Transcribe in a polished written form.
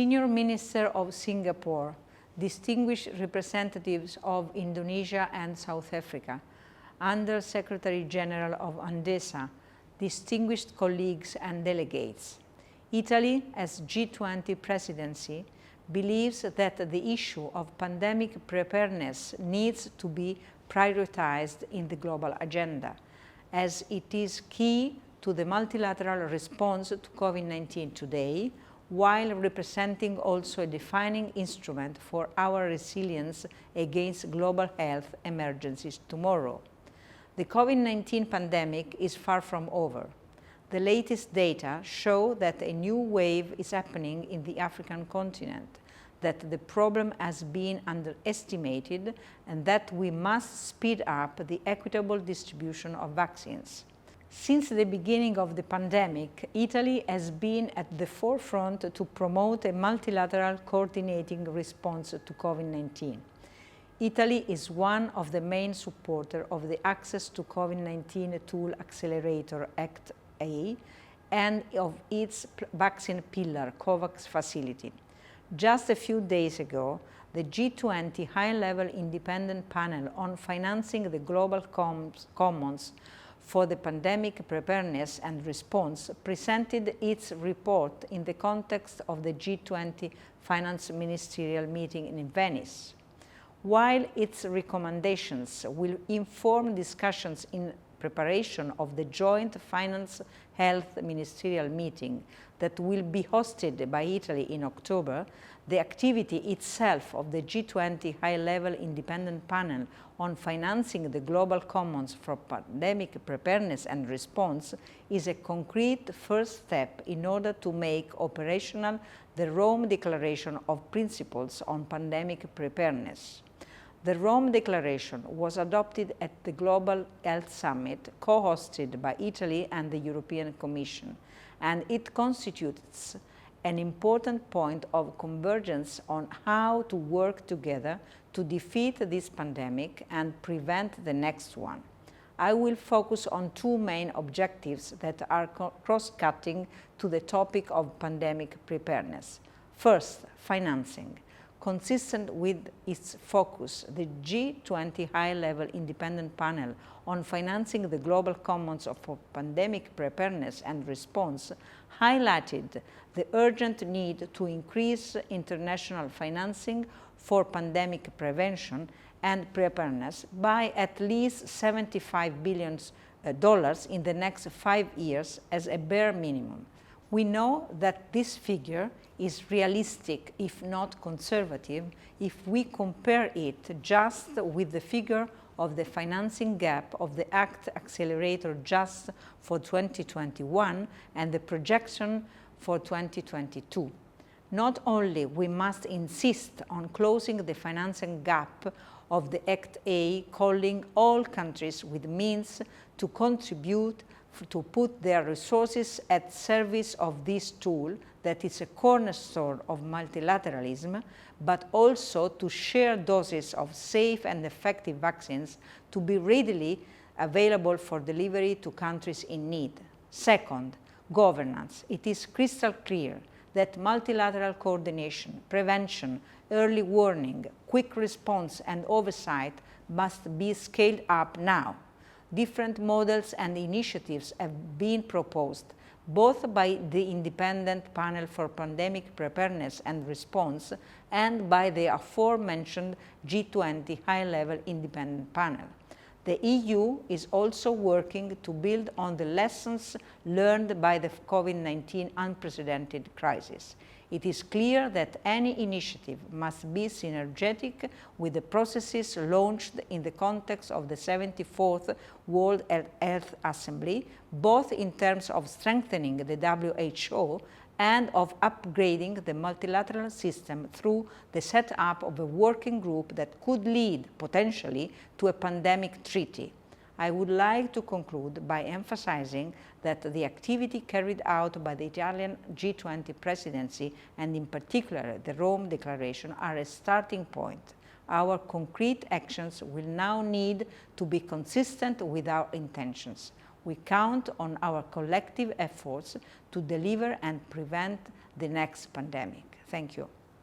Senior Minister of Singapore, distinguished representatives of Indonesia and South Africa, Under Secretary General of UNDESA, distinguished colleagues and delegates. Italy, as G20 presidency, believes that the issue of pandemic preparedness needs to be prioritized in the global agenda, as it is key to the multilateral response to COVID-19 today, while representing also a defining instrument for our resilience against global health emergencies tomorrow. The COVID-19 pandemic is far from over. The latest data show that a new wave is happening in the African continent, that the problem has been underestimated, and that we must speed up the equitable distribution of vaccines. Since the beginning of the pandemic, Italy has been at the forefront to promote a multilateral coordinating response to COVID-19. Italy is one of the main supporters of the Access to COVID-19 Tool Accelerator Act A and of its vaccine pillar, COVAX facility. Just a few days ago, the G20 high-level independent panel on financing the global commons for the pandemic preparedness and response presented its report in the context of the G20 finance ministerial meeting in Venice. While its recommendations will inform discussions in preparation of the joint finance health ministerial meeting that will be hosted by Italy in October, the activity itself of the G20 high-level independent panel on financing the global commons for pandemic preparedness and response is a concrete first step in order to make operational the Rome Declaration of Principles on Pandemic Preparedness. The Rome Declaration was adopted at the Global Health Summit co-hosted by Italy and the European Commission, and it constitutes an important point of convergence on how to work together to defeat this pandemic and prevent the next one. I will focus on two main objectives that are cross-cutting to the topic of pandemic preparedness. First, financing. Consistent with its focus, the G20 high-level independent panel on financing the global commons for pandemic preparedness and response highlighted the urgent need to increase international financing for pandemic prevention and preparedness by at least $75 billion in the next 5 years as a bare minimum. We know that this figure is realistic, if not conservative, if we compare it just with the figure of the financing gap of the ACT Accelerator just for 2021 and the projection for 2022. Not only we must insist on closing the financing gap of the Act A, calling all countries with means to contribute to put their resources at service of this tool that is a cornerstone of multilateralism, but also to share doses of safe and effective vaccines to be readily available for delivery to countries in need. Second, governance. It is crystal clear that multilateral coordination, prevention, early warning, quick response, and oversight must be scaled up now. Different models and initiatives have been proposed, both by the Independent Panel for Pandemic Preparedness and Response and by the aforementioned G20 High-Level Independent Panel. The EU is also working to build on the lessons learned by the COVID-19 unprecedented crisis. It is clear that any initiative must be synergetic with the processes launched in the context of the 74th World Health Assembly, both in terms of strengthening the WHO and of upgrading the multilateral system through the setup of a working group that could lead, potentially, to a pandemic treaty. I would like to conclude by emphasizing that the activity carried out by the Italian G20 presidency, and in particular the Rome Declaration, are a starting point. Our concrete actions will now need to be consistent with our intentions. We count on our collective efforts to deliver and prevent the next pandemic. Thank you.